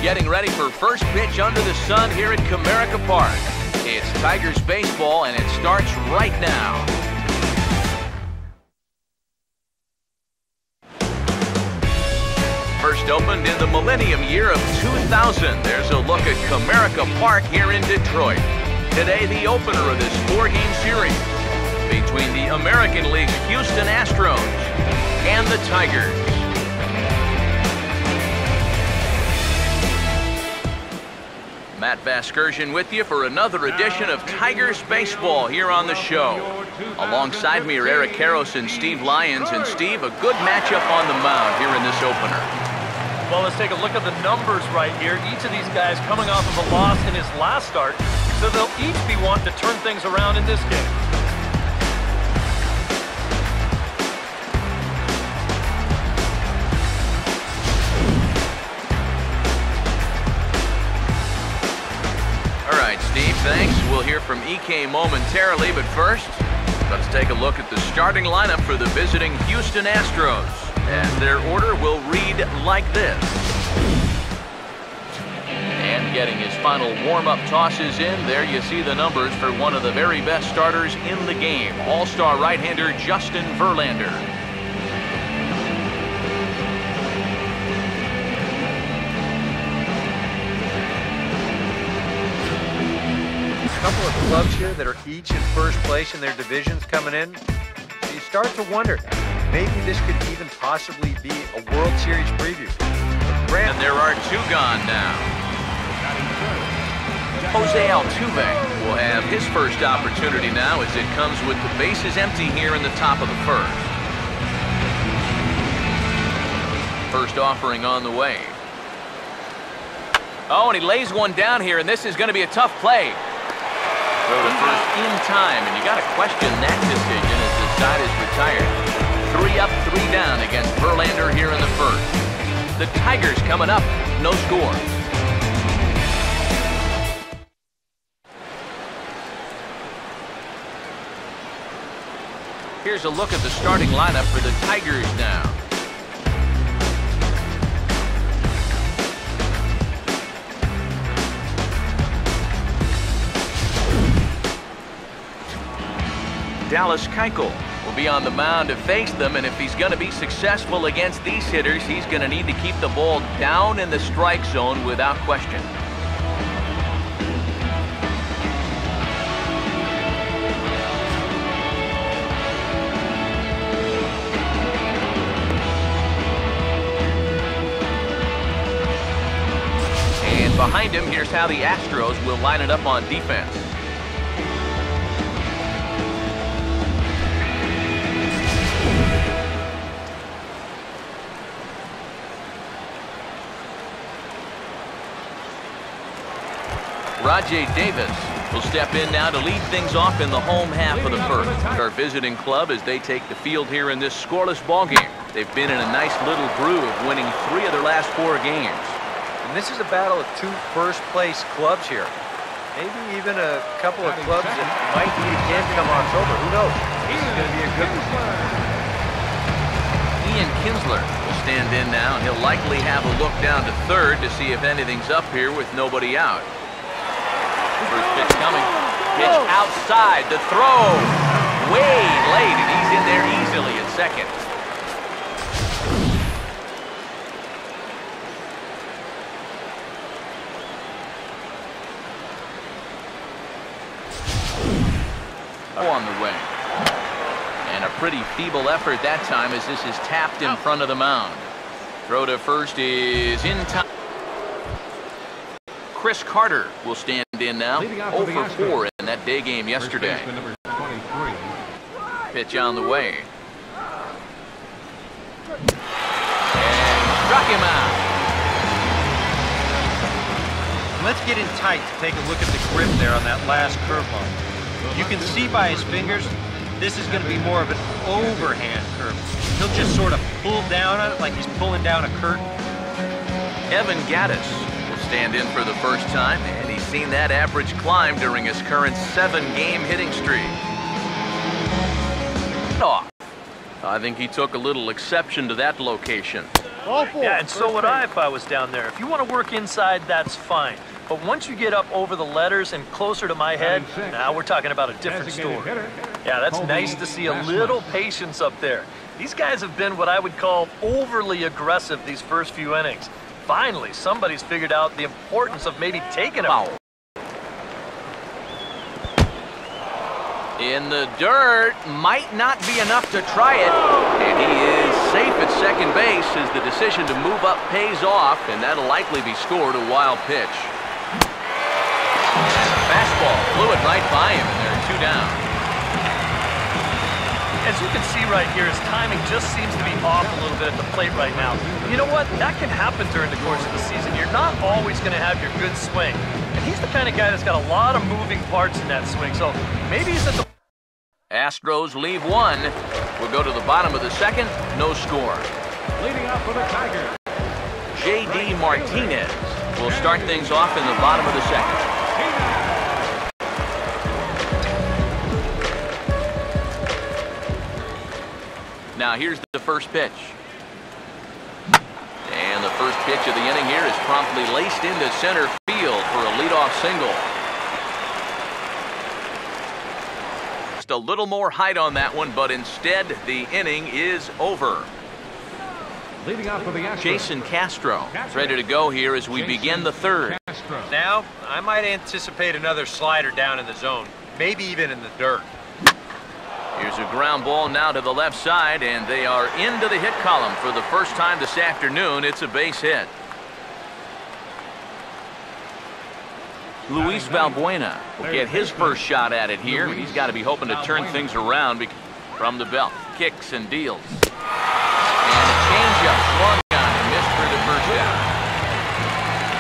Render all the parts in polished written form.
Getting ready for first pitch under the sun here at Comerica Park. It's Tigers baseball, and it starts right now. First opened in the millennium year of 2000. There's a look at Comerica Park here in Detroit. Today, the opener of this four-game series between the American League's Houston Astros and the Tigers. Matt Vasgersian with you for another edition of Tigers Baseball here on the show. Alongside me are Eric Karros and Steve Lyons. And Steve, a good matchup on the mound here in this opener. Well, let's take a look at the numbers right here. Each of these guys coming off of a loss in his last start, so they'll each be wanting to turn things around in this game. Steve, thanks. We'll hear from EK momentarily, but first, let's take a look at the starting lineup for the visiting Houston Astros. And their order will read like this. And getting his final warm-up tosses in, there you see the numbers for one of the very best starters in the game, all-star right-hander Justin Verlander. Couple of clubs here that are each in first place in their divisions coming in. So you start to wonder, maybe this could even possibly be a World Series preview. And there are two gone now. Jose Altuve will have his first opportunity now as it comes with the bases empty here in the top of the first. First offering on the way. Oh, and he lays one down here, and this is going to be a tough play. Throw to first in time, and you got to question that decision as the side is retired. 3 up, 3 down against Verlander here in the first. The Tigers coming up, no score. Here's a look at the starting lineup for the Tigers now. Dallas Keuchel will be on the mound to face them, and if he's going to be successful against these hitters, he's going to need to keep the ball down in the strike zone without question. And behind him, here's how the Astros will line it up on defense. Rajay Davis will step in now to lead things off in the home half of the first. Our visiting club as they take the field here in this scoreless ballgame. They've been in a nice little groove, winning 3 of their last 4 games. And this is a battle of 2 first-place clubs here. Maybe even a couple of clubs that might meet again come October. Who knows? This is going to be a good one. Ian Kinsler will stand in now, and he'll likely have a look down to third to see if anything's up here with nobody out. First pitch coming. Pitch outside. The throw. Way late, and he's in there easily at second. On the way. And a pretty feeble effort that time as this is tapped in front of the mound. Throw to first is in time. Chris Carter will stand in now, 0 for 4 in that day game yesterday. Pitch on the way. And struck him out. Let's get in tight to take a look at the grip there on that last curveball. You can see by his fingers, this is going to be more of an overhand curve. He'll just sort of pull down on it like he's pulling down a curtain. Evan Gattis will stand in for the first time, and he's seen that average climb during his current 7-game hitting streak. Off. I think he took a little exception to that location. Yeah, and so would I if I was down there. If you want to work inside, that's fine. But once you get up over the letters and closer to my head, now we're talking about a different story. Yeah, that's nice to see a little patience up there. These guys have been what I would call overly aggressive these first few innings. Finally, somebody's figured out the importance of maybe taking a foul. In the dirt, might not be enough to try it, and he is safe at second base as the decision to move up pays off, and that'll likely be scored a wild pitch. And the fastball flew it right by him, and there are 2 down. As you can see right here, his timing just seems to be off a little bit at the plate right now. You know what? That can happen during the course of the season. You're not always going to have your good swing. And he's the kind of guy that's got a lot of moving parts in that swing, so maybe he's at the... Astros leave 1. We'll go to the bottom of the second. No score. Leading off for the Tigers, J.D. Martinez will start things off in the bottom of the second. Now here's the first pitch. And the first pitch of the inning here is promptly laced into center field for a leadoff single. Just a little more height on that one, but instead the inning is over. leading off for the Astros, Jason Castro is ready to go here as we begin the third. Now, I might anticipate another slider down in the zone, maybe even in the dirt. Here's a ground ball now to the left side, and they are into the hit column for the first time this afternoon. It's a base hit. Luis Valbuena will get his first shot at it here. He's got to be hoping to turn things around from the belt. Kicks and deals. And a changeup swung on and missed for the first out.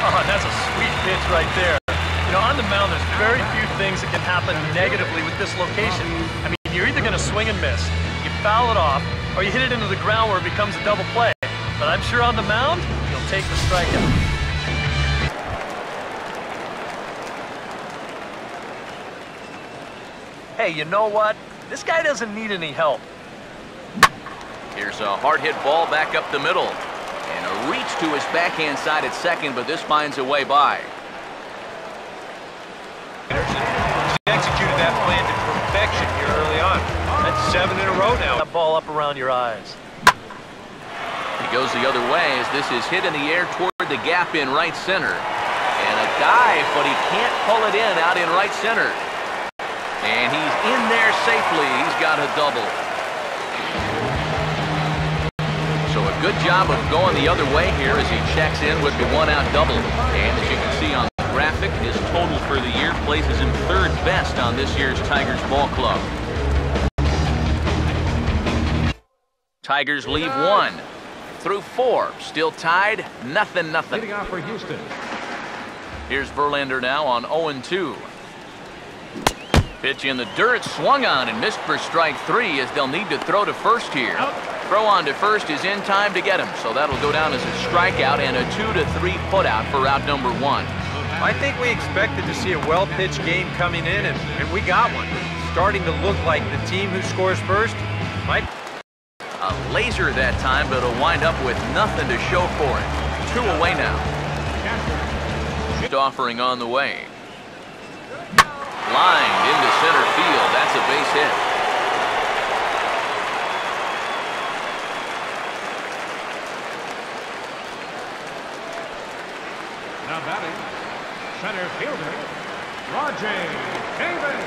Oh, that's a sweet pitch right there. You know, on the mound, there's very few things that can happen negatively with this location. I mean, you're either going to swing and miss, you foul it off, or you hit it into the ground where it becomes a double play. But I'm sure on the mound, you'll take the strikeout. Hey, you know what? This guy doesn't need any help. Here's a hard hit ball back up the middle. And a reach to his backhand side at second, but this finds a way by. Executed that plan to perfection here early on. That's 7 in a row now. That ball up around your eyes. He goes the other way as this is hit in the air toward the gap in right center. And a dive, but he can't pull it in out in right center. And he's in there safely. He's got a double. So a good job of going the other way here as he checks in with the one-out double. And as you can see on the graphic, his total for the year places him third best on this year's Tigers ball club. Tigers leave 1 through 4. Still tied, nothing. leading off for Houston. Here's Verlander now on 0-2. Pitch in the dirt, swung on and missed for strike 3 as they'll need to throw to first here. Throw on to first is in time to get him, so that'll go down as a strikeout and a 2-3 putout for out number 1. I think we expected to see a well-pitched game coming in, and we got one. Starting to look like the team who scores first might... A laser that time, but it'll wind up with nothing to show for it. 2 away now. Just offering on the way. Lined into center field. That's a base hit. Now batting, center fielder, Rajay Davis.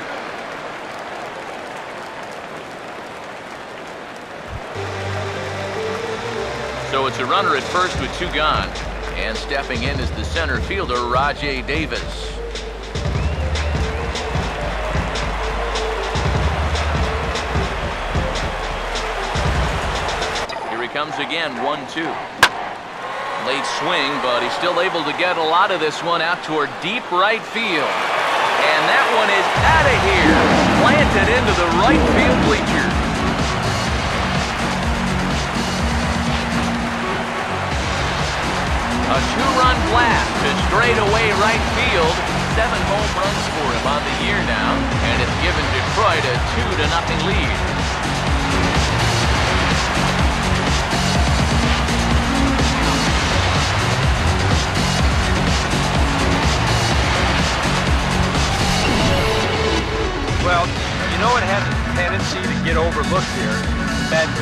So it's a runner at first with 2 gone. And stepping in is the center fielder, Rajay Davis. Here he comes again, 1-2. Late swing, but he's still able to get a lot of this one out toward deep right field. And that one is out of here, planted into the right field bleachers. A 2-run blast to straightaway right field. 7 home runs for him on the year now, and it's given Detroit a 2-0 lead.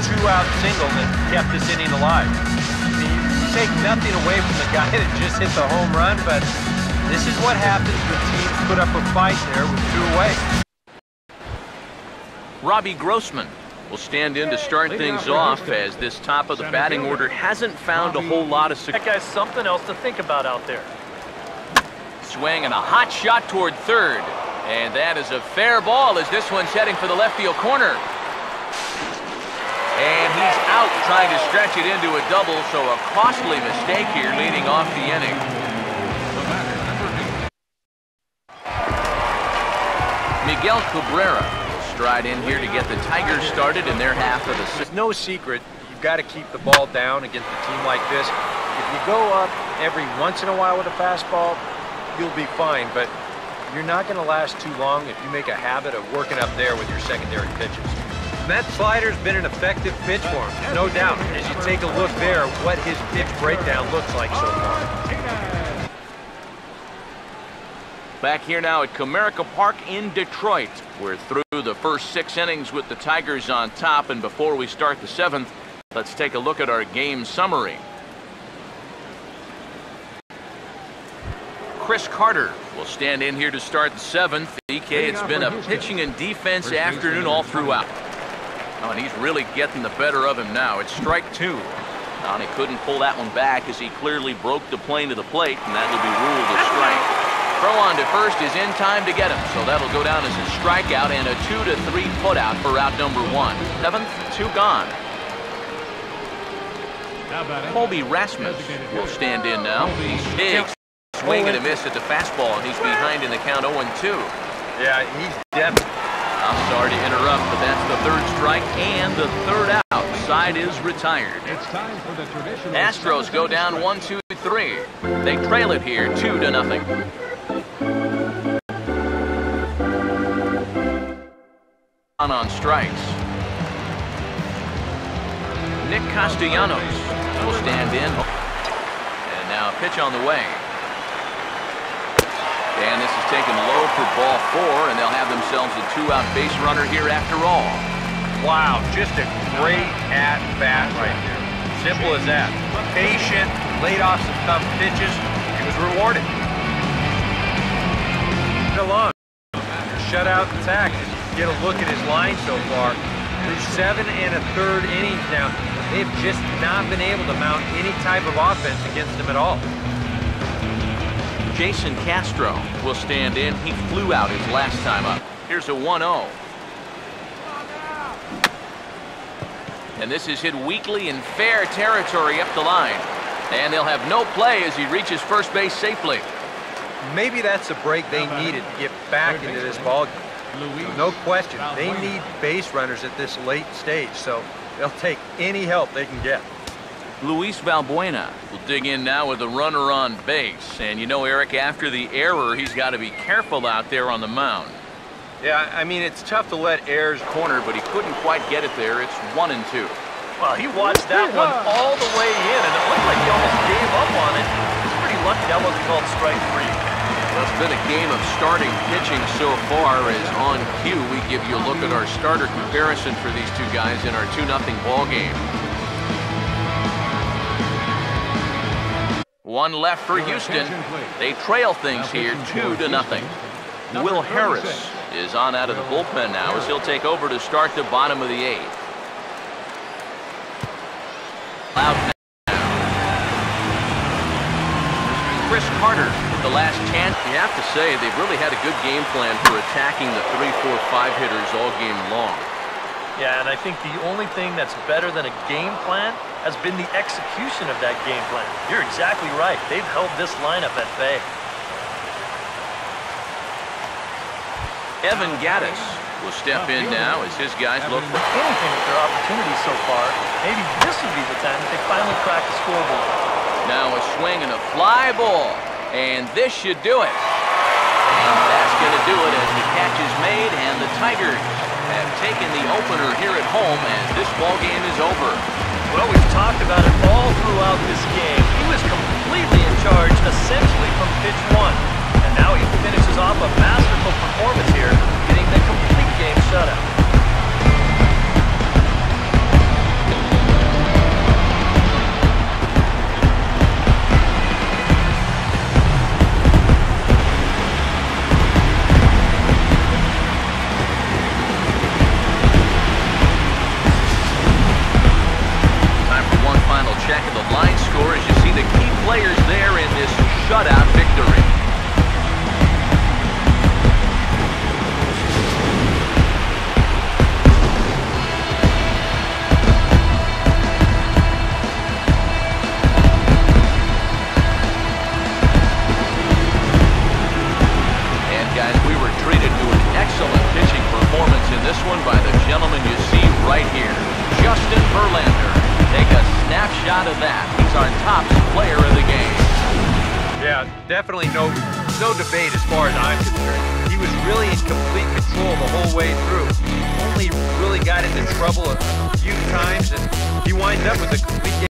2-out single that kept this inning alive. I mean, you take nothing away from the guy that just hit the home run, but this is what happens when teams put up a fight there with 2 away. Robbie Grossman will stand in to start things off as this top of the batting order hasn't found a whole lot of success. That guy's something else to think about out there. Swing and a hot shot toward third. And that is a fair ball as this one's heading for the left field corner. And he's out trying to stretch it into a double, so a costly mistake here leading off the inning. Miguel Cabrera will stride in here to get the Tigers started in their half of the It's no secret you've got to keep the ball down against a team like this. If you go up every once in a while with a fastball, you'll be fine, but you're not going to last too long if you make a habit of working up there with your secondary pitches. And that slider's been an effective pitch for him, no doubt, as you take a look there what his pitch breakdown looks like so far. Back here now at Comerica Park in Detroit. We're through the first 6 innings with the Tigers on top, and before we start the 7th, let's take a look at our game summary. Chris Carter will stand in here to start the 7th. EK, it's been a pitching and defense afternoon all throughout. Oh, and he's really getting the better of him now. It's strike 2. And he couldn't pull that one back as he clearly broke the plane to the plate, and that'll be ruled a strike. Throw on to first is in time to get him, so that'll go down as a strikeout and a 2-3 putout for out number 1. 7th, 2 gone. Colby Rasmus will stand in now. He's big. Swing and a miss at the fastball, and he's behind in the count 0-2. Yeah, he's definitely. I'm sorry to interrupt, but that's the 3rd strike and the 3rd out. Side is retired. It's time for the traditional Astros go down 1-2-3. They trail it here 2-0. On strikes. Nick Castellanos will stand in. And now a pitch on the way. And this is taken low for ball 4, and they'll have themselves a 2-out base runner here after all. Wow, just a great at-bat right there. Simple as that. Patient, laid off some tough pitches. He was rewarded. Along. Shutout attack. Get a look at his line so far. Through 7 1/3 innings now, they've just not been able to mount any type of offense against him at all. Jason Castro will stand in. He flew out his last time up. Here's a 1-0. And this is hit weakly in fair territory up the line. And they'll have no play as he reaches first base safely. Maybe that's the break they needed to get back into this ball game. No question, they need base runners at this late stage, so they'll take any help they can get. Luis Valbuena will dig in now with a runner on base. And you know, Eric, after the error, he's got to be careful out there on the mound. Yeah, I mean, it's tough to let errors Corner, but he couldn't quite get it there. It's 1-2. Well, he watched that one all the way in, and it looked like he almost gave up on it. He's pretty lucky that wasn't called strike 3. Well, it's been a game of starting pitching so far, as on cue we give you a look at our starter comparison for these two guys in our 2-0 ball game. One left for Houston. They trail things here 2-0. Will Harris is on out of the bullpen now as he'll take over to start the bottom of the 8th. Out now. Chris Carter with the last chance. You have to say they've really had a good game plan for attacking the 3, 4, 5 hitters all game long. Yeah, and I think the only thing that's better than a game plan has been the execution of that game plan. You're exactly right. They've held this lineup at bay. Evan Gattis will step in now as his guys look for anything with their opportunities so far. Maybe this would be the time that they finally crack the scoreboard. Now a swing and a fly ball. And this should do it. And that's going to do it as the catch is made, and the Tigers have taken the opener here at home, and this ball game is over. Well, we've talked about it all throughout this game. He was completely in charge, essentially from pitch 1. And now he finishes off a masterful performance here, getting the complete game shutout. check of the line score as you see the key players there in this shutout victory. Excellent pitching performance in this one by the gentleman you see right here, Justin Verlander. Take a snapshot of that. He's our top player of the game. Yeah, definitely no debate as far as I'm concerned. He was really in complete control the whole way through. Only really got into trouble a few times, and he winds up with a complete game.